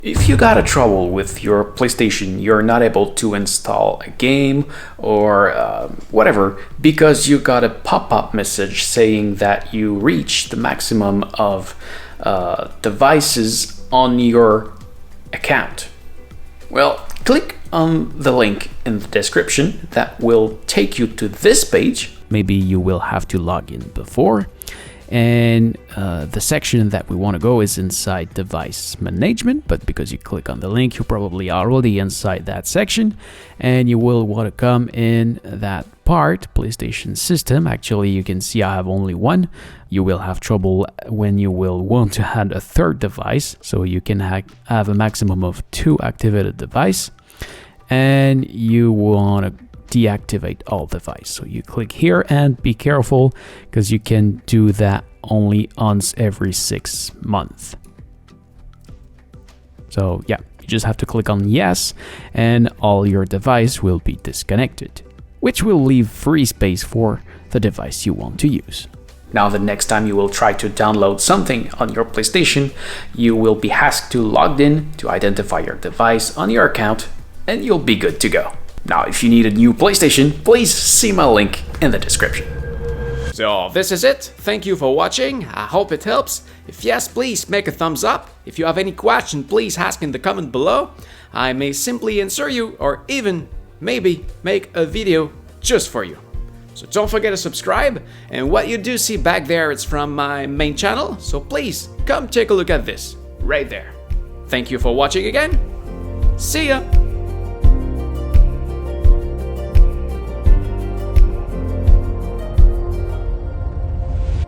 If you got a trouble with your PlayStation, you're not able to install a game or whatever because you got a pop-up message saying that you reached the maximum of devices on your account. Well, click on the link in the description that will take you to this page. Maybe you will have to log in before. And the section that we want to go is inside device management, but because you click on the link, you're probably already inside that section, and you will want to come in that part, PlayStation system. Actually, you can see I have only one. You will have trouble when you will want to add a third device, so you can have a maximum of 2 activated devices, and you want to deactivate all device. So you click here and be careful because you can do that only once every 6 months. So yeah, you just have to click on yes and all your device will be disconnected, which will leave free space for the device you want to use. Now the next time you will try to download something on your PlayStation, you will be asked to log in to identify your device on your account and you'll be good to go. Now, if you need a new PlayStation, please see my link in the description. So this is it. Thank you for watching. I hope it helps. If yes, please make a thumbs up. If you have any question, please ask in the comment below. I may simply answer you or even maybe make a video just for you. So don't forget to subscribe, and what you do see back there is from my main channel, so please come take a look at this right there. Thank you for watching again. See ya!